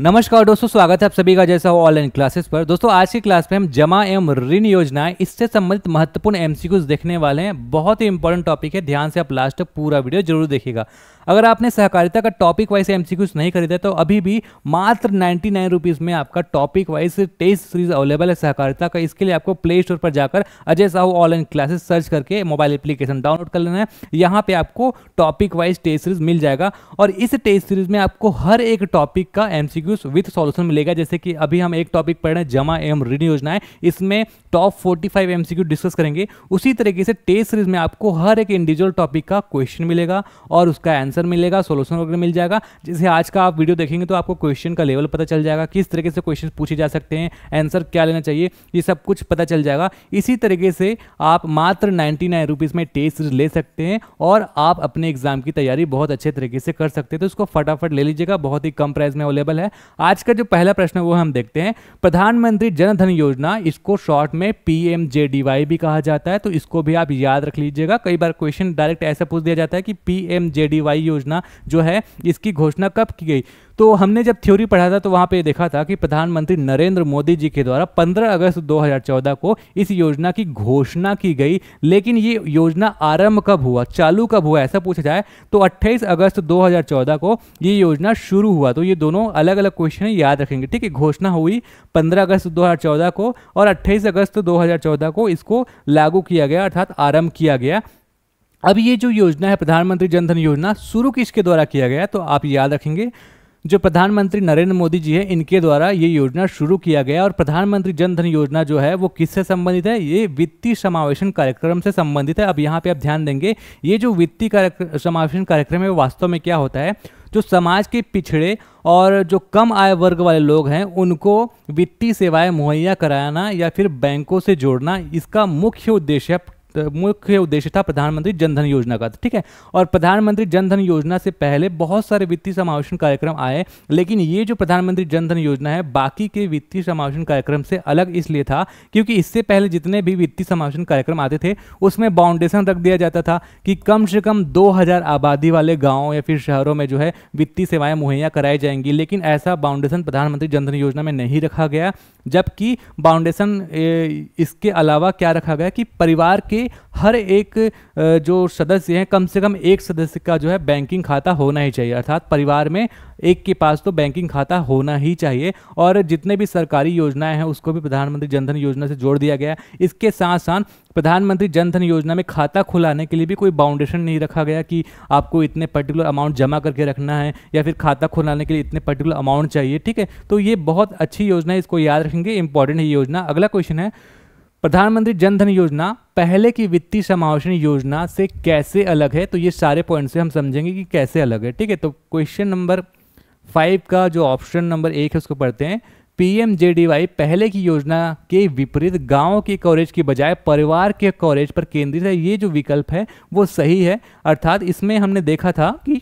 नमस्कार दोस्तों, स्वागत है आप सभी का जैसा हो ऑनलाइन क्लासेस पर। दोस्तों आज की क्लास में हम जमा एवं ऋण योजनाएं इससे संबंधित महत्वपूर्ण एमसीक्यूज देखने वाले हैं। बहुत ही इंपॉर्टेंट टॉपिक है, ध्यान से आप लास्ट तक पूरा वीडियो जरूर देखिएगा। अगर आपने सहकारिता का टॉपिक वाइज एमसीक्यूज नहीं खरीदा तो अभी भी मात्र 99 रुपीज़ में आपका topic wise test series available है सहकारिता का। इसके लिए आपको प्ले स्टोर पर जाकर Ajay Sahu online classes search करके मोबाइल एप्लीकेशन डाउनलोड कर लेना है। यहाँ पे आपको टॉपिक वाइज टेस्ट सीरीज मिल जाएगा और इस टेस्ट सीरीज में आपको हर एक टॉपिक का एमसीक्यूज विद सॉल्यूशन मिलेगा। जैसे कि अभी हम एक टॉपिक पढ़ रहे हैं जमा एवं ऋण योजनाएं, इसमें टॉप 45 एमसीक्यू डिस्कस करेंगे। उसी तरीके से टेस्ट सीरीज में आपको हर एक इंडिविजुअल टॉपिक का क्वेश्चन मिलेगा और उसका आंसर मिलेगा, सॉल्यूशन वगैरह मिल जाएगा। जैसे आज का आप वीडियो देखेंगे तो आपको क्वेश्चन का लेवल पता चल जाएगा, किस तरीके से क्वेश्चन पूछे जा सकते हैं, आंसर क्या लेना चाहिए, ये सब कुछ पता चल जाएगा। इसी तरीके से आप मात्र 99 रुपीज़ में टेस्ट सीरीज ले सकते हैं और आप अपने एग्जाम की तैयारी बहुत अच्छे तरीके से कर सकते हैं। तो इसको फटाफट ले लीजिएगा, बहुत ही कम प्राइस में अवेलेबल है। आज का जो पहला प्रश्न है वो हम देखते हैं। प्रधानमंत्री जन धन योजना, इसको शॉर्ट में पीएमजेडीवाई भी कहा जाता है, तो इसको भी आप याद रख लीजिएगा। कई बार क्वेश्चन डायरेक्ट ऐसा पूछ दिया जाता है कि पीएमजेडीवाई योजना जो है इसकी घोषणा कब की गई। तो हमने जब थ्योरी पढ़ा था तो वहां पे देखा था कि प्रधानमंत्री नरेंद्र मोदी जी के द्वारा 15 अगस्त 2014 को इस योजना की घोषणा की गई। लेकिन ये योजना आरंभ कब हुआ, चालू कब हुआ, ऐसा पूछा जाए तो 28 अगस्त 2014 को ये योजना शुरू हुआ। तो ये दोनों अलग अलग क्वेश्चन याद रखेंगे, ठीक है। घोषणा हुई 15 अगस्त 2014 को और 28 अगस्त 2014 को इसको लागू किया गया, अर्थात आरंभ किया गया। अब ये जो योजना है प्रधानमंत्री जन धन योजना, शुरू किसके द्वारा किया गया, तो आप याद रखेंगे जो प्रधानमंत्री नरेंद्र मोदी जी है इनके द्वारा ये योजना शुरू किया गया। और प्रधानमंत्री जन धन योजना जो है वो किससे संबंधित है, ये वित्तीय समावेशन कार्यक्रम से संबंधित है। अब यहाँ पे आप ध्यान देंगे, ये जो वित्तीय समावेशन कार्यक्रम है वो वास्तव में क्या होता है, जो समाज के पिछड़े और जो कम आय वर्ग वाले लोग हैं उनको वित्तीय सेवाएं मुहैया कराना या फिर बैंकों से जोड़ना, इसका मुख्य उद्देश्य था प्रधानमंत्री जन धन योजना का, ठीक है। और प्रधानमंत्री जन धन योजना से पहले बहुत सारे वित्तीय समावेशन कार्यक्रम आए, लेकिन ये जो प्रधानमंत्री जन धन योजना है बाकी के वित्तीय समावेशन कार्यक्रम से अलग इसलिए था क्योंकि इससे पहले जितने भी वित्तीय समावेशन कार्यक्रम आते थे उसमें बाउंडेशन रख दिया जाता था कि कम से कम 2000 आबादी वाले गाँव या फिर शहरों में जो है वित्तीय सेवाएं मुहैया कराई जाएंगी। लेकिन ऐसा बाउंडेशन प्रधानमंत्री जन धन योजना में नहीं रखा गया, जबकि बाउंडेशन इसके अलावा क्या रखा गया कि परिवार के हर एक जो सदस्य हैं कम से कम एक सदस्य का जो है बैंकिंग खाता होना ही चाहिए, अर्थात परिवार में एक के पास तो बैंकिंग खाता होना ही चाहिए। और जितने भी सरकारी योजनाएं हैं उसको भी प्रधानमंत्री जन धन योजना से जोड़ दिया गया। इसके साथ साथ प्रधानमंत्री जन धन योजना में खाता खुलाने के लिए भी कोई बाउंडेशन नहीं रखा गया कि आपको इतने पर्टिकुलर अमाउंट जमा करके रखना है या फिर खाता खुलाने के लिए इतने पर्टिकुलर अमाउंट चाहिए, ठीक है। तो ये बहुत अच्छी योजना है, इसको याद रखेंगे, इंपॉर्टेंट है ये योजना। अगला क्वेश्चन है, प्रधानमंत्री जन धन योजना पहले की वित्तीय समावेशन योजना से कैसे अलग है। तो ये सारे पॉइंट से हम समझेंगे कि कैसे अलग है, ठीक है। तो क्वेश्चन नंबर 5 का जो ऑप्शन नंबर 1 है उसको पढ़ते हैं। पीएमजेडीवाई पहले की योजना के विपरीत गांव के कवरेज की बजाय परिवार के कवरेज पर केंद्रित है। ये जो विकल्प है वो सही है, अर्थात इसमें हमने देखा था कि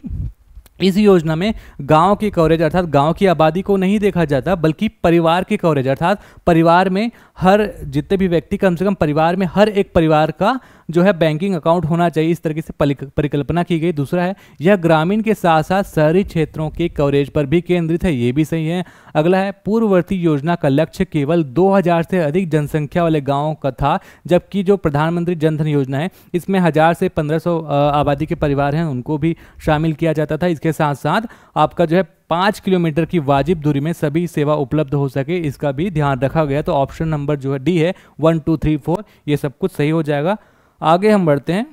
इस योजना में गांव की कवरेज अर्थात गांव की आबादी को नहीं देखा जाता बल्कि परिवार की कवरेज अर्थात परिवार में हर जितने भी व्यक्ति कम से कम परिवार में हर एक परिवार का जो है बैंकिंग अकाउंट होना चाहिए, इस तरीके से परिकल्पना की गई। दूसरा है, यह ग्रामीण के साथ साथ शहरी क्षेत्रों के कवरेज पर भी केंद्रित है, ये भी सही है। अगला है, पूर्ववर्ती योजना का लक्ष्य केवल 2000 से अधिक जनसंख्या वाले गाँवों का था, जबकि जो प्रधानमंत्री जन धन योजना है इसमें 1000 से 1500 आबादी के परिवार हैं उनको भी शामिल किया जाता था। इसके साथ साथ आपका जो है 5 किलोमीटर की वाजिब दूरी में सभी सेवा उपलब्ध हो सके, इसका भी ध्यान रखा गया। तो ऑप्शन नंबर जो है डी है, 1 2 3 4 ये सब कुछ सही हो जाएगा। आगे हम बढ़ते हैं।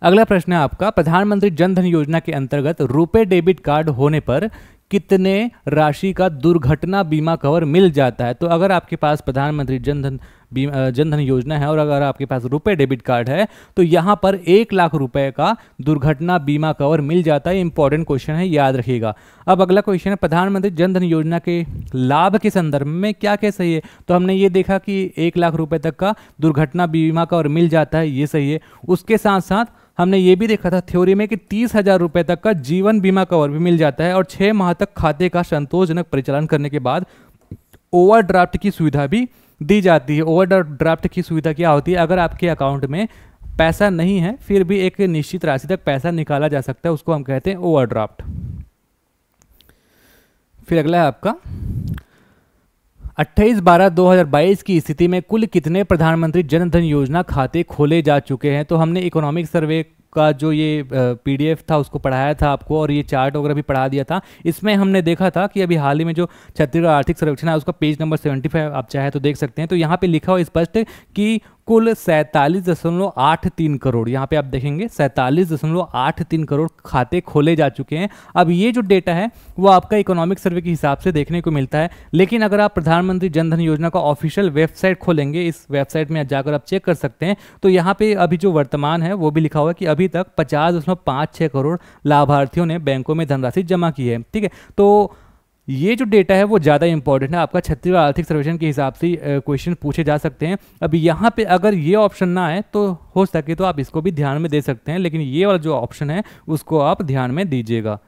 अगला प्रश्न है आपका, प्रधानमंत्री जन धन योजना के अंतर्गत रुपे डेबिट कार्ड होने पर कितने राशि का दुर्घटना बीमा कवर मिल जाता है। तो अगर आपके पास प्रधानमंत्री जन धन योजना है और अगर आपके पास रुपए डेबिट कार्ड है तो यहाँ पर 1 लाख रुपए का दुर्घटना बीमा कवर मिल जाता है। इंपॉर्टेंट क्वेश्चन है, याद रखिएगा। अब अगला क्वेश्चन है, प्रधानमंत्री जन धन योजना के लाभ के संदर्भ में क्या क्या सही है। तो हमने ये देखा कि 1 लाख रुपए तक का दुर्घटना बीमा कवर मिल जाता है, ये सही है। उसके साथ साथ हमने ये भी देखा था थ्योरी में कि 30,000 रुपए तक का जीवन बीमा कवर भी मिल जाता है और 6 माह तक खाते का संतोषजनक परिचालन करने के बाद ओवरड्राफ्ट की सुविधा भी दी जाती है। ओवरड्राफ्ट की सुविधा क्या होती है, अगर आपके अकाउंट में पैसा नहीं है फिर भी एक निश्चित राशि तक पैसा निकाला जा सकता है, उसको हम कहते हैं ओवरड्राफ्ट। फिर अगला है आपका 28/12/2022 की स्थिति में कुल कितने प्रधानमंत्री जन धन योजना खाते खोले जा चुके हैं। तो हमने इकोनॉमिक सर्वे का जो ये पीडीएफ था उसको पढ़ाया था आपको, और ये चार्ट वगैरह भी पढ़ा दिया था। इसमें हमने देखा था कि अभी हाल ही में जो छत्तीसगढ़ आर्थिक सर्वेक्षण है उसका पेज नंबर 75 आप चाहे तो देख सकते हैं। तो यहाँ पे लिखा हुआ स्पष्ट कि कुल 47.83 करोड़, यहाँ पे आप देखेंगे 47.83 करोड़ खाते खोले जा चुके हैं। अब ये जो डेटा है वो आपका इकोनॉमिक सर्वे के हिसाब से देखने को मिलता है, लेकिन अगर आप प्रधानमंत्री जन धन योजना का ऑफिशियल वेबसाइट खोलेंगे, इस वेबसाइट में जाकर आप चेक कर सकते हैं, तो यहाँ पे अभी जो वर्तमान है वो भी लिखा हुआ है कि अभी तक 50.56 करोड़ लाभार्थियों ने बैंकों में धनराशि जमा की है। ठीक है, तो ये जो डेटा है वो ज़्यादा इंपॉर्टेंट है, आपका छत्तीसगढ़ आर्थिक सर्वेक्षण के हिसाब से क्वेश्चन पूछे जा सकते हैं। अब यहाँ पे अगर ये ऑप्शन ना आए तो हो सके तो आप इसको भी ध्यान में दे सकते हैं, लेकिन ये वाला जो ऑप्शन है उसको आप ध्यान में दीजिएगा।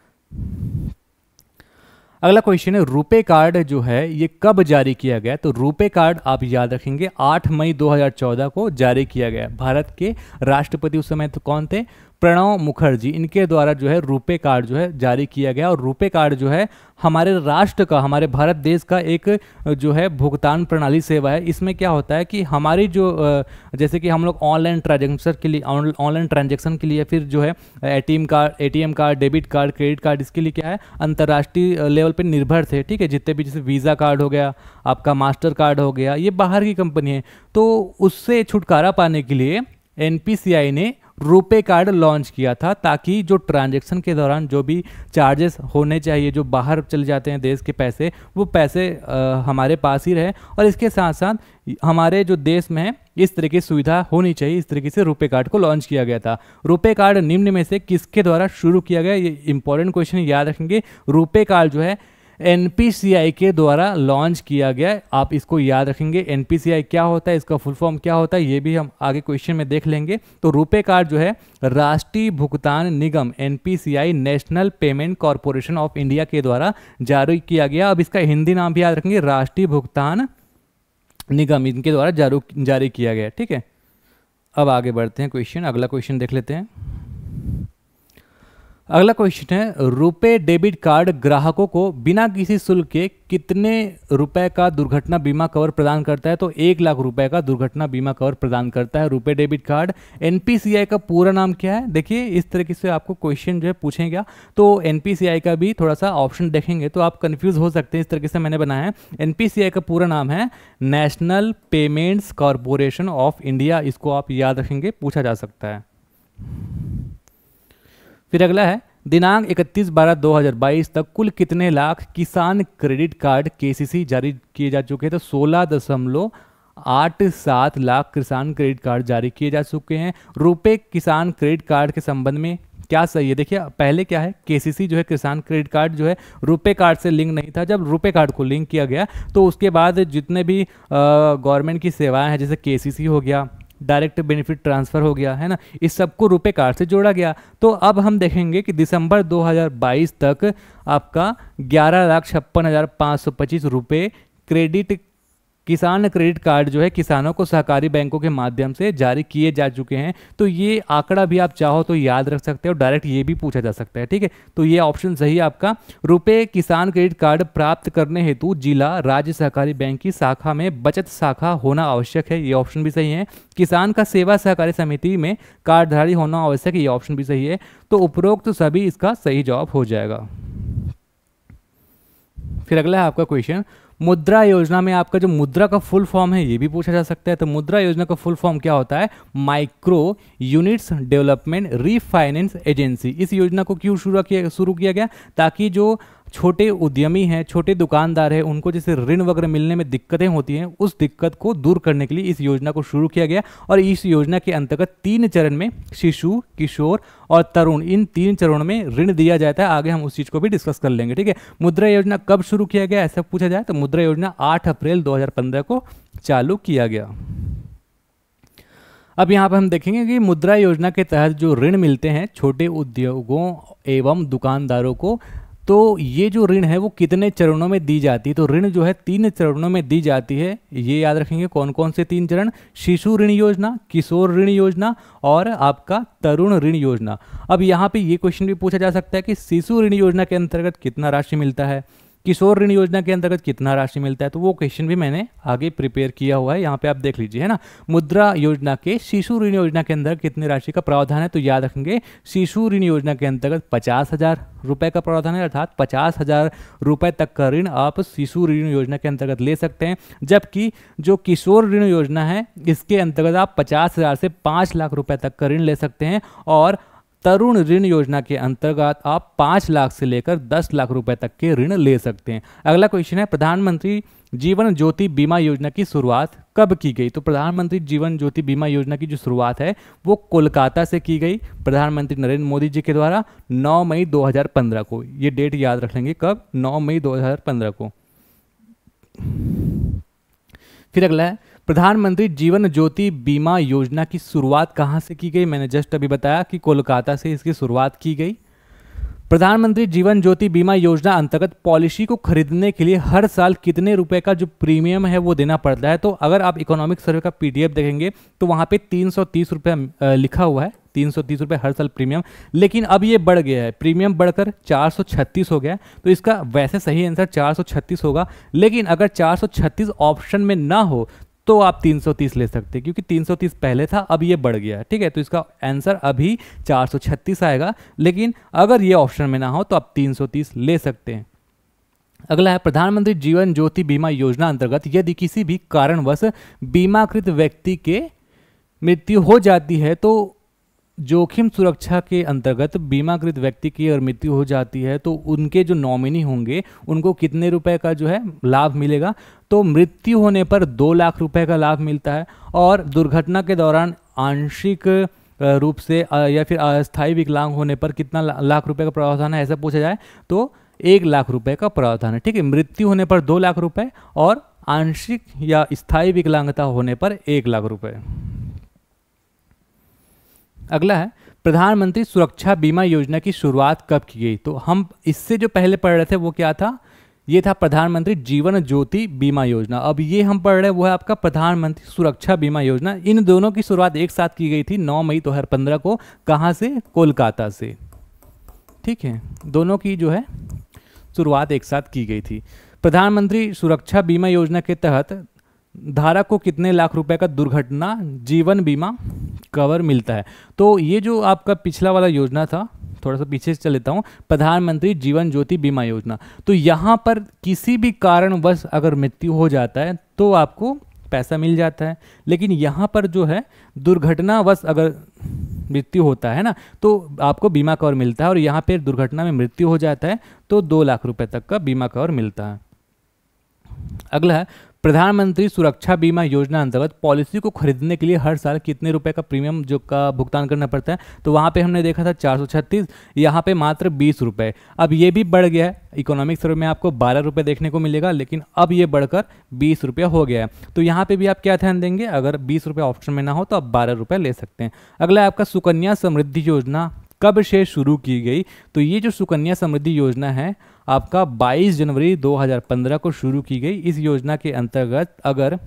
अगला क्वेश्चन है रुपे कार्ड जो है ये कब जारी किया गया। तो रुपे कार्ड आप याद रखेंगे 8 मई 2014 को जारी किया गया। भारत के राष्ट्रपति उस समय तो कौन थे, प्रणब मुखर्जी, इनके द्वारा जो है रुपे कार्ड जो है जारी किया गया। और रुपे कार्ड जो है हमारे राष्ट्र का, हमारे भारत देश का एक जो है भुगतान प्रणाली सेवा है। इसमें क्या होता है कि हमारी जो जैसे कि हम लोग ऑनलाइन ट्रांजैक्शन के लिए फिर जो है ATM card, debit card, credit card, इसके लिए क्या है अंतर्राष्ट्रीय लेवल पे निर्भर थे। ठीक है, जितने भी जैसे वीज़ा कार्ड हो गया, आपका मास्टर कार्ड हो गया, ये बाहर की कंपनी है, तो उससे छुटकारा पाने के लिए एनपीसीआई ने रुपे कार्ड लॉन्च किया था, ताकि जो ट्रांजैक्शन के दौरान जो भी चार्जेस होने चाहिए, जो बाहर चले जाते हैं देश के पैसे, वो पैसे हमारे पास ही रहे। और इसके साथ साथ हमारे जो देश में है इस तरह की सुविधा होनी चाहिए, इस तरीके से रुपे कार्ड को लॉन्च किया गया था। रुपे कार्ड निम्न में से किसके द्वारा शुरू किया गया, ये इंपॉर्टेंट क्वेश्चन याद रखेंगे। रुपे कार्ड जो है एनपीसीआई के द्वारा लॉन्च किया गया, आप इसको याद रखेंगे। एनपीसीआई क्या होता है, इसका फुल फॉर्म क्या होता है, ये भी हम आगे क्वेश्चन में देख लेंगे। तो रुपे कार्ड जो है राष्ट्रीय भुगतान निगम NPCI, national payment corporation of India के द्वारा जारी किया गया। अब इसका हिंदी नाम भी याद रखेंगे, राष्ट्रीय भुगतान निगम, इनके द्वारा जारी किया गया। ठीक है, अब आगे बढ़ते हैं क्वेश्चन, अगला क्वेश्चन देख लेते हैं। अगला क्वेश्चन है रुपे डेबिट कार्ड ग्राहकों को बिना किसी शुल्क के कितने रुपए का दुर्घटना बीमा कवर प्रदान करता है। तो 1 लाख रुपए का दुर्घटना बीमा कवर प्रदान करता है रुपे डेबिट कार्ड। एनपीसीआई का पूरा नाम क्या है, देखिए इस तरीके से आपको क्वेश्चन जो है पूछेगा, तो एनपीसीआई का भी थोड़ा सा ऑप्शन देखेंगे तो आप कंफ्यूज हो सकते हैं। इस तरीके से मैंने बनाया है। एनपीसीआई का पूरा नाम है national payments corporation of India, इसको आप याद रखेंगे, पूछा जा सकता है। फिर अगला है दिनांक 31/12/2022 तक कुल कितने लाख किसान क्रेडिट कार्ड केसीसी जारी किए जा चुके हैं। तो 16.87 लाख किसान क्रेडिट कार्ड जारी किए जा चुके हैं। रुपे किसान क्रेडिट कार्ड के संबंध में क्या सही है, देखिए पहले क्या है, केसीसी जो है किसान क्रेडिट कार्ड जो है रुपे कार्ड से लिंक नहीं था। जब रुपे कार्ड को लिंक किया गया तो उसके बाद जितने भी गवर्नमेंट की सेवाएं हैं, जैसे केसीसी हो गया, डायरेक्ट बेनिफिट ट्रांसफ़र हो गया है ना, इस सबको रुपे कार्ड से जोड़ा गया। तो अब हम देखेंगे कि दिसंबर 2022 तक आपका 11,56,525 रुपये क्रेडिट किसान क्रेडिट कार्ड जो है किसानों को सहकारी बैंकों के माध्यम से जारी किए जा चुके हैं। तो ये आंकड़ा भी आप चाहो तो याद रख सकते हो, डायरेक्ट ये भी पूछा जा सकता है। ठीक है, तो ये ऑप्शन सही है आपका। रुपे किसान क्रेडिट कार्ड प्राप्त करने हेतु जिला राज्य सहकारी बैंक की शाखा में बचत शाखा होना आवश्यक है, ये ऑप्शन भी सही है। किसान का सेवा सहकारी समिति में कार्डधारी होना आवश्यक है, ये ऑप्शन भी सही है। तो उपरोक्त सभी इसका सही जवाब हो जाएगा। फिर अगला है आपका क्वेश्चन, मुद्रा योजना में आपका जो मुद्रा का फुल फॉर्म है ये भी पूछा जा सकता है। तो मुद्रा योजना का फुल फॉर्म क्या होता है, micro units development refinance agency. इस योजना को क्यों शुरू किया गया, ताकि जो छोटे उद्यमी हैं, छोटे दुकानदार हैं, उनको जैसे ऋण वगैरह मिलने में दिक्कतें होती हैं, उस दिक्कत को दूर करने के लिए इस योजना को शुरू किया गया। और इस योजना के अंतर्गत 3 चरण में शिशु, किशोर और तरुण, इन 3 चरणों में ऋण दिया जाता है। आगे हम उस चीज़ को भी डिस्कस कर लेंगे। ठीक है, मुद्रा योजना कब शुरू किया गया ऐसा पूछा जाए तो मुद्रा योजना 8 अप्रैल 2015 को चालू किया गया। अब यहाँ पर हम देखेंगे कि मुद्रा योजना के तहत जो ऋण मिलते हैं छोटे उद्योगों एवं दुकानदारों को, तो ये जो ऋण है वो कितने चरणों में दी जाती है। तो ऋण जो है 3 चरणों में दी जाती है, ये याद रखेंगे। कौन कौन से 3 चरण, शिशु ऋण योजना, किशोर ऋण योजना और आपका तरुण ऋण योजना। अब यहाँ पे ये क्वेश्चन भी पूछा जा सकता है कि शिशु ऋण योजना के अंतर्गत कितना राशि मिलता है, किशोर ऋण योजना के अंतर्गत कितना राशि मिलता है, तो वो क्वेश्चन भी मैंने आगे प्रिपेयर किया हुआ है, यहाँ पे आप देख लीजिए, है ना। मुद्रा योजना के शिशु ऋण योजना के अंदर कितनी राशि का प्रावधान है, तो याद रखेंगे शिशु ऋण योजना के अंतर्गत 50,000 रुपए का प्रावधान है, अर्थात 50,000 रुपए तक का ऋण आप शिशु ऋण योजना के अंतर्गत ले सकते हैं। जबकि जो किशोर ऋण योजना है इसके अंतर्गत आप 50,000 से 5 लाख रुपए तक का ऋण ले सकते हैं, और तरुण ऋण योजना के अंतर्गत आप 5 लाख से लेकर 10 लाख रुपए तक के ऋण ले सकते हैं। अगला क्वेश्चन है, प्रधानमंत्री जीवन ज्योति बीमा योजना की शुरुआत कब की गई, तो प्रधानमंत्री जीवन ज्योति बीमा योजना की जो शुरुआत है वो कोलकाता से की गई प्रधानमंत्री नरेंद्र मोदी जी के द्वारा 9 मई 2015 को। ये डेट याद रख लेंगे, कब, 9 मई 2015 को। फिर अगला है, प्रधानमंत्री जीवन ज्योति बीमा योजना की शुरुआत कहाँ से की गई, मैंने जस्ट अभी बताया कि कोलकाता से इसकी शुरुआत की गई। प्रधानमंत्री जीवन ज्योति बीमा योजना अंतर्गत पॉलिसी को खरीदने के लिए हर साल कितने रुपए का जो प्रीमियम है वो देना पड़ता है, तो अगर आप इकोनॉमिक सर्वे का पीडीएफ देखेंगे तो वहाँ पे 330 रुपये लिखा हुआ है, 330 रुपये हर साल प्रीमियम, लेकिन अब ये बढ़ गया है, प्रीमियम बढ़कर 436 हो गया है। तो इसका वैसे सही आंसर 436 होगा, लेकिन अगर 436 ऑप्शन में ना हो तो आप 330 ले सकते हैं, क्योंकि 330 पहले था, अब ये बढ़ गया है, ठीक है। तो इसका आंसर अभी 436 आएगा, लेकिन अगर ये ऑप्शन में ना हो तो आप 330 ले सकते हैं। अगला है, प्रधानमंत्री जीवन ज्योति बीमा योजना अंतर्गत यदि किसी भी कारणवश बीमाकृत व्यक्ति के मृत्यु हो जाती है तो जोखिम सुरक्षा के अंतर्गत बीमाकृत व्यक्ति की अगर मृत्यु हो जाती है तो उनके जो नॉमिनी होंगे उनको कितने रुपए का जो है लाभ मिलेगा, तो मृत्यु होने पर 2 लाख रुपए का लाभ मिलता है, और दुर्घटना के दौरान आंशिक रूप से या फिर अस्थायी विकलांग होने पर कितना लाख रुपए का प्रावधान है, ऐसा पूछा जाए तो 1 लाख रुपए का प्रावधान है, ठीक है। मृत्यु होने पर 2 लाख रुपए और आंशिक या स्थायी विकलांगता होने पर 1 लाख रुपए। अगला है, प्रधानमंत्री सुरक्षा बीमा योजना की शुरुआत कब की गई, तो हम इससे जो पहले पढ़ रहे थे वो क्या था, ये था प्रधानमंत्री जीवन ज्योति बीमा योजना। अब ये हम पढ़ रहे हैं वो है आपका प्रधानमंत्री सुरक्षा बीमा योजना। इन दोनों की शुरुआत एक साथ की गई थी 9 मई 2015 को, कहाँ से, कोलकाता से, ठीक है। दोनों की जो है शुरुआत एक साथ की गई थी। प्रधानमंत्री सुरक्षा बीमा योजना के तहत धारक को कितने लाख रुपए का दुर्घटना जीवन बीमा कवर मिलता है, तो ये जो आपका पिछला वाला योजना था, थोड़ा सा पीछे से चल लेता हूँ, प्रधानमंत्री जीवन ज्योति बीमा योजना, तो यहाँ पर किसी भी कारणवश अगर मृत्यु हो जाता है तो आपको पैसा मिल जाता है, लेकिन यहाँ पर जो है दुर्घटनावश अगर मृत्यु होता है ना तो आपको बीमा कवर मिलता है, और यहाँ पे दुर्घटना में मृत्यु हो जाता है तो 2 लाख रुपए तक का बीमा कवर मिलता है। अगला है, प्रधानमंत्री सुरक्षा बीमा योजना अंतर्गत पॉलिसी को खरीदने के लिए हर साल कितने रुपए का प्रीमियम जो का भुगतान करना पड़ता है, तो वहाँ पे हमने देखा था 436, यहाँ पे मात्र 20 रुपये। अब ये भी बढ़ गया है, इकोनॉमिक सर्वे में आपको 12 रुपये देखने को मिलेगा, लेकिन अब ये बढ़कर 20 रुपये हो गया है। तो यहाँ पे भी आप क्या ध्यान देंगे, अगर 20 रुपये ऑप्शन में ना हो तो आप 12 रुपये ले सकते हैं। अगला है आपका सुकन्या समृद्धि योजना कब से शुरू की गई, तो ये जो सुकन्या समृद्धि योजना है आपका 22 जनवरी 2015 को शुरू की गई। इस योजना के अंतर्गत अगर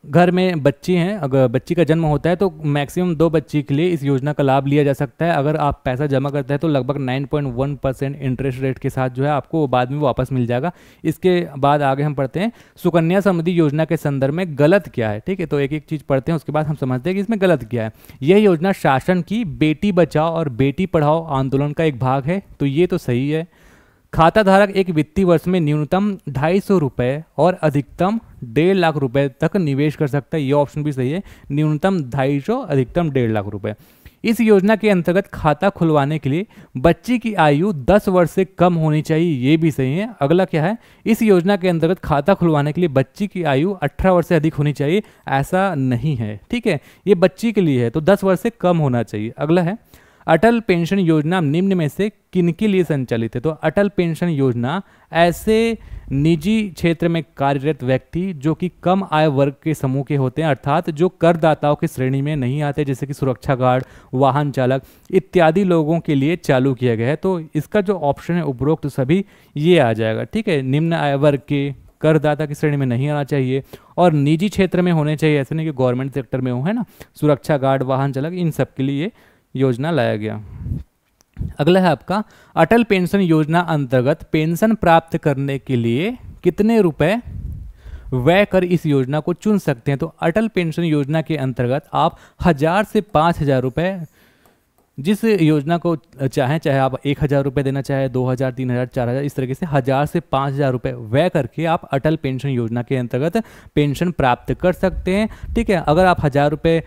घर में बच्ची हैं, अगर बच्ची का जन्म होता है तो मैक्सिमम 2 बच्ची के लिए इस योजना का लाभ लिया जा सकता है। अगर आप पैसा जमा करते हैं तो लगभग 9.1% इंटरेस्ट रेट के साथ जो है आपको बाद में वापस मिल जाएगा। इसके बाद आगे हम पढ़ते हैं सुकन्या समृद्धि योजना के संदर्भ में गलत क्या है, ठीक है। तो एक एक चीज़ पढ़ते हैं, उसके बाद हम समझते हैं कि इसमें गलत क्या है। यह योजना शासन की बेटी बचाओ और बेटी पढ़ाओ आंदोलन का एक भाग है, तो ये तो सही है। खाता धारक एक वित्तीय वर्ष में न्यूनतम 250 रुपये और अधिकतम 1.5 लाख रुपए तक निवेश कर सकता है, ये ऑप्शन भी सही है। न्यूनतम 250, अधिकतम 1.5 लाख रुपए। इस योजना के अंतर्गत खाता खुलवाने के लिए बच्ची की आयु 10 वर्ष से कम होनी चाहिए, ये भी सही है। अगला क्या है, इस योजना के अंतर्गत खाता खुलवाने के लिए बच्ची की आयु 18 वर्ष से अधिक होनी चाहिए, ऐसा नहीं है, ठीक है। ये बच्ची के लिए है तो 10 वर्ष से कम होना चाहिए। अगला है, अटल पेंशन योजना निम्न में से किनके लिए संचालित है, तो अटल पेंशन योजना ऐसे निजी क्षेत्र में कार्यरत व्यक्ति जो कि कम आय वर्ग के समूह के होते हैं, अर्थात जो करदाताओं की श्रेणी में नहीं आते, जैसे कि सुरक्षा गार्ड, वाहन चालक इत्यादि लोगों के लिए चालू किया गया है। तो इसका जो ऑप्शन है उपरोक्त सभी ये आ जाएगा, ठीक है। निम्न आय वर्ग के, करदाता की श्रेणी में नहीं आना चाहिए और निजी क्षेत्र में होने चाहिए, ऐसे नहीं कि गवर्नमेंट सेक्टर में हो, है ना। सुरक्षा गार्ड, वाहन चालक, इन सब के लिए योजना लाया गया। अगला है आपका, अटल पेंशन योजना अंतर्गत पेंशन प्राप्त करने के लिए कितने रुपए व्यय कर इस योजना को चुन सकते हैं। तो अटल पेंशन योजना के अंतर्गत आप 1000 से 5000 रुपये जिस योजना को चाहे आप 1000 रुपये देना चाहे, 2000, 3000, 4000, इस तरीके से 1000 से 5000 रुपये व्यय करके आप अटल पेंशन योजना के अंतर्गत पेंशन प्राप्त कर सकते हैं। ठीक है, अगर आप 1000 रुपये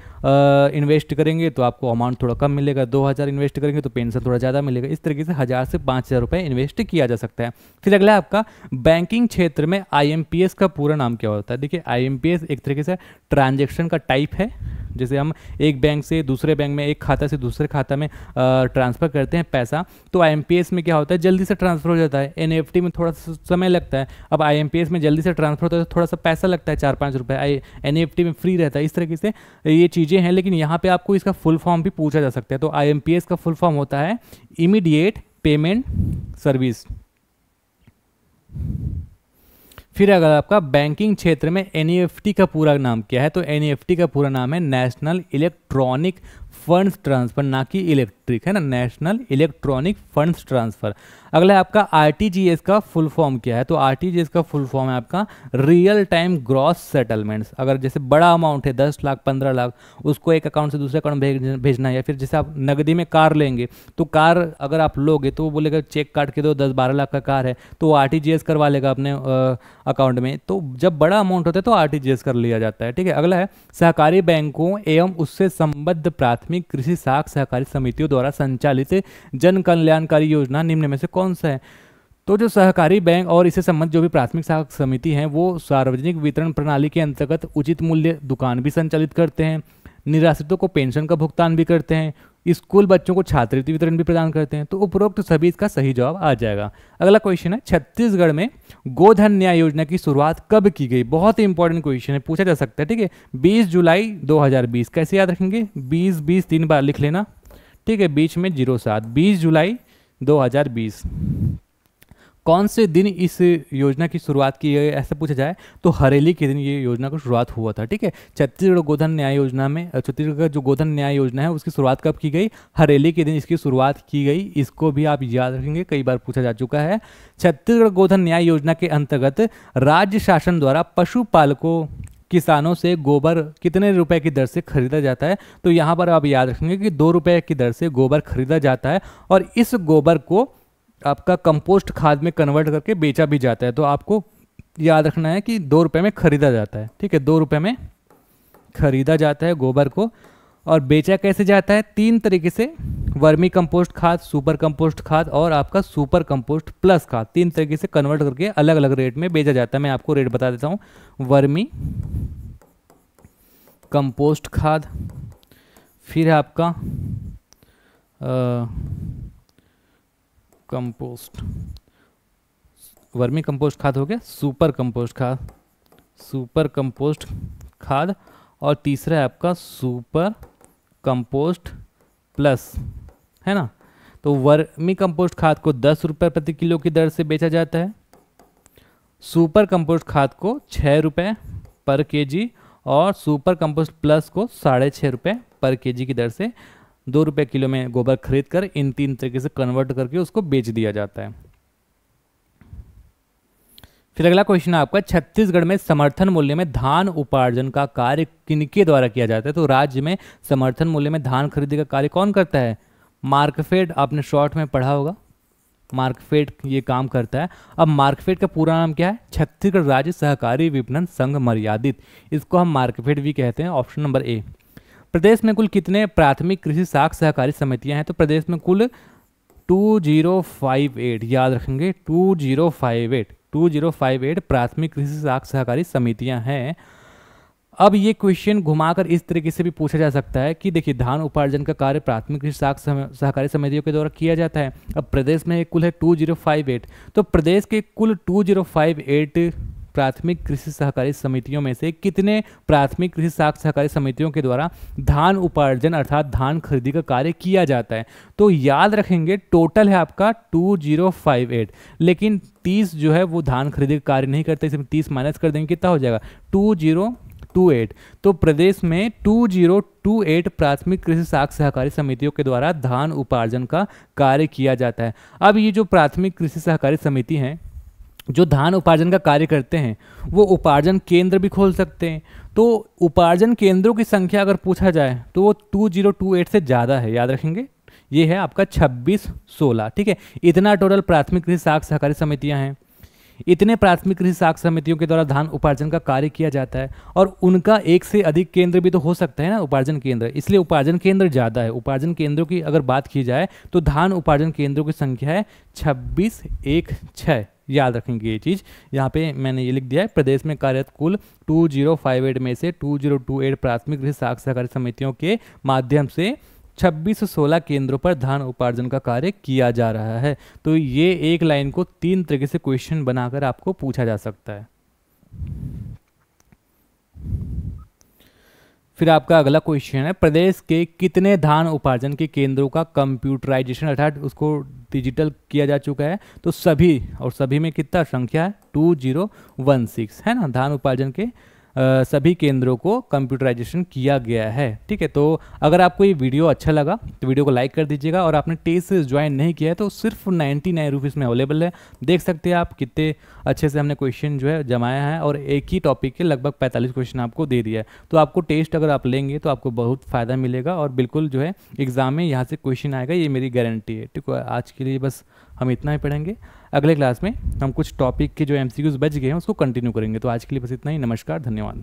इन्वेस्ट करेंगे तो आपको अमाउंट थोड़ा कम मिलेगा, 2000 इन्वेस्ट करेंगे तो पेंशन थोड़ा ज़्यादा मिलेगा। इस तरीके से 1000 से 5000 रुपये इन्वेस्ट किया जा सकता है। फिर अगला आपका, बैंकिंग क्षेत्र में IMPS का पूरा नाम क्या होता है। देखिए, IMPS एक तरीके से ट्रांजेक्शन का टाइप है। जैसे हम एक बैंक से दूसरे बैंक में, एक खाता से दूसरे खाता में ट्रांसफ़र करते हैं पैसा, तो IMPS में क्या होता है, जल्दी से ट्रांसफ़र हो जाता है। NEFT में थोड़ा सा समय लगता है। अब IMPS में जल्दी से ट्रांसफ़र होता है तो थोड़ा सा पैसा लगता है, 4-5 रुपये। NEFT में फ्री रहता है। इस तरीके से ये चीज़ें हैं, लेकिन यहाँ पे आपको इसका फुल फॉर्म भी पूछा जा सकता है। तो IMPS का फुल फॉर्म होता है इमीडिएट पेमेंट सर्विस। फिर अगर आपका बैंकिंग क्षेत्र में NEFT का पूरा नाम क्या है, तो NEFT का पूरा नाम है नेशनल इलेक्ट्रॉनिक फंड्स ट्रांसफ़र, ना कि इलेक्ट्रिक, है ना, नेशनल इलेक्ट्रॉनिक फंड्स ट्रांसफ़र। अगला है आपका RTGS का फुल फॉर्म क्या है, तो RTGS का फुल फॉर्म है आपका रियल टाइम ग्रॉस सेटलमेंट्स। अगर जैसे बड़ा अमाउंट है 10 लाख 15 लाख, उसको एक अकाउंट से दूसरे अकाउंट भेजना है, या फिर जैसे आप नगदी में कार लेंगे, तो कार अगर आप लोगे तो वो बोलेगा चेक काट के दो, 10-12 लाख का कार है तो वो RTGS करवा लेगा अपने अकाउंट में। तो जब बड़ा अमाउंट होता है तो RTGS कर लिया जाता है। ठीक है, अगला है, सहकारी बैंकों एवं उससे संबद्ध प्राथमिक कृषि साख सहकारी समितियों द्वारा संचालित जन कल्याणकारी योजना निम्न में से कौन सा है। तो जो सहकारी बैंक और इससे संबंधित जो भी प्राथमिक साख समिति हैं वो सार्वजनिक वितरण प्रणाली के अंतर्गत उचित मूल्य दुकान भी संचालित करते हैं, निराश्रितों को पेंशन का भुगतान भी करते हैं, स्कूल बच्चों को छात्रवृत्ति वितरण भी प्रदान करते हैं। तो उपरोक्त सभी इसका सही जवाब आ जाएगा। अगला क्वेश्चन है, छत्तीसगढ़ में गोधन न्याय योजना की शुरुआत कब की गई। बहुत ही इंपॉर्टेंट क्वेश्चन है, पूछा जा सकता है। ठीक है, 20 जुलाई 2020। कैसे याद रखेंगे, 20 3 बार लिख लेना। ठीक है, बीच में 07, 20 जुलाई 2020। कौन से दिन इस योजना की शुरुआत की गई, ऐसा पूछा जाए तो हरेली के दिन ये योजना की शुरुआत हुआ था। ठीक है, छत्तीसगढ़ गोधन न्याय योजना में, छत्तीसगढ़ का जो गोधन न्याय योजना है उसकी शुरुआत कब की गई, हरेली के दिन इसकी शुरुआत की गई। इसको भी आप याद रखेंगे, कई बार पूछा जा चुका है। छत्तीसगढ़ गोधन न्याय योजना के अंतर्गत राज्य शासन द्वारा पशुपालकों किसानों से गोबर कितने रुपए की दर से खरीदा जाता है। तो यहाँ पर आप याद रखेंगे कि 2 रुपये की दर से गोबर खरीदा जाता है, और इस गोबर को आपका कंपोस्ट खाद में कन्वर्ट करके बेचा भी जाता है। तो आपको याद रखना है कि 2 रुपये में खरीदा जाता है। ठीक है, 2 रुपये में खरीदा जाता है गोबर को, और बेचा कैसे जाता है, 3 तरीके से, वर्मी कंपोस्ट खाद, सुपर कंपोस्ट खाद और आपका सुपर कंपोस्ट प्लस खाद। 3 तरीके से कन्वर्ट करके अलग अलग रेट में बेचा जाता है। मैं आपको रेट बता देता हूँ। वर्मी कंपोस्ट खाद, फिर है आपका कंपोस्ट, वर्मी कंपोस्ट खाद हो गया, सुपर कंपोस्ट खाद, सुपर कंपोस्ट खाद, और तीसरा है आपका सुपर कंपोस्ट प्लस, है ना। तो वर्मी कंपोस्ट खाद को 10 रुपये प्रति किलो की दर से बेचा जाता है, सुपर कंपोस्ट खाद को 6 रुपये पर केजी, और सुपर कंपोस्ट प्लस को 6.5 रुपये पर केजी की दर से 2 रुपये किलो में गोबर खरीद कर इन 3 तरीके से कन्वर्ट करके उसको बेच दिया जाता है। फिर अगला क्वेश्चन है आपका, छत्तीसगढ़ में समर्थन मूल्य में धान उपार्जन का कार्य किनके द्वारा किया जाता है। तो राज्य में समर्थन मूल्य में धान खरीदी का कार्य कौन करता है, मार्कफेड। आपने शॉर्ट में पढ़ा होगा, मार्कफेड ये काम करता है। अब मार्कफेड का पूरा नाम क्या है, छत्तीसगढ़ राज्य सहकारी विपणन संघ मर्यादित। इसको हम मार्कफेड भी कहते हैं। Option number A. प्रदेश में कुल कितने प्राथमिक कृषि साख सहकारी समितियां हैं। तो प्रदेश में कुल 2058, याद रखेंगे 2058 प्राथमिक कृषि साख सहकारी समितियां हैं। अब ये क्वेश्चन घुमाकर इस तरीके से भी पूछा जा सकता है कि देखिए, धान उपार्जन का कार्य प्राथमिक कृषि साख सहकारी समितियों के द्वारा किया जाता है। अब प्रदेश में कुल है 2058, तो प्रदेश के कुल 2058 प्राथमिक कृषि सहकारी समितियों में से कितने प्राथमिक कृषि साख सहकारी समितियों के द्वारा धान उपार्जन अर्थात धान खरीदी का कार्य किया जाता है। तो याद रखेंगे टोटल है आपका 2058, लेकिन 30 जो है वो धान खरीदी का कार्य नहीं करते, इसमें 30 माइनस कर देंगे, कितना हो जाएगा, 2028। तो प्रदेश में 2028 प्राथमिक कृषि साख सहकारी समितियों के द्वारा धान उपार्जन का कार्य किया जाता है। अब ये जो प्राथमिक कृषि सहकारी समिति हैं जो धान उपार्जन का कार्य करते हैं वो उपार्जन केंद्र भी खोल सकते हैं। तो उपार्जन केंद्रों की संख्या अगर पूछा जाए तो वो 2028 से ज़्यादा है, याद रखेंगे। ये है आपका 2616, ठीक है। इतना टोटल प्राथमिक कृषि साख सहकारी समितियां हैं। इतने प्राथमिक कृषि साख समितियों के द्वारा धान उपार्जन का कार्य किया जाता है और उनका एक से अधिक केंद्र भी तो हो सकता है ना, उपार्जन केंद्र, इसलिए उपार्जन केंद्र ज़्यादा है। उपार्जन केंद्रों की अगर बात की जाए तो धान उपार्जन केंद्रों की संख्या है 2616, याद रखेंगे ये चीज़। यहाँ पे मैंने ये लिख दिया है, प्रदेश में कार्यरत कुल 2058 में से 2028 प्राथमिक कृषि साख सहकारी समितियों के माध्यम से 2616 केंद्रों पर धान उपार्जन का कार्य किया जा रहा है। तो ये एक लाइन को 3 तरीके से क्वेश्चन बनाकर आपको पूछा जा सकता है। फिर आपका अगला क्वेश्चन है, प्रदेश के कितने धान उपार्जन के केंद्रों का कंप्यूटराइजेशन अर्थात उसको डिजिटल किया जा चुका है? तो सभी, और सभी में कितना संख्या है? 2016 है ना। धान उपार्जन के सभी केंद्रों को कंप्यूटराइजेशन किया गया है, ठीक है। तो अगर आपको ये वीडियो अच्छा लगा तो वीडियो को लाइक कर दीजिएगा और आपने टेस्ट से ज्वाइन नहीं किया है तो सिर्फ 99 रुपीज़ में अवेलेबल है। देख सकते हैं आप कितने अच्छे से हमने क्वेश्चन जो है जमाया है और एक ही टॉपिक के लगभग 45 क्वेश्चन आपको दे दिया है। तो आपको टेस्ट अगर आप लेंगे तो आपको बहुत फ़ायदा मिलेगा और बिल्कुल जो है एग्ज़ाम में यहाँ से क्वेश्चन आएगा, ये मेरी गारंटी है, ठीक है। आज के लिए बस हम इतना ही पढ़ेंगे। अगले क्लास में हम कुछ टॉपिक के जो MCQs बच गए हैं उसको कंटिन्यू करेंगे। तो आज के लिए बस इतना ही। नमस्कार, धन्यवाद।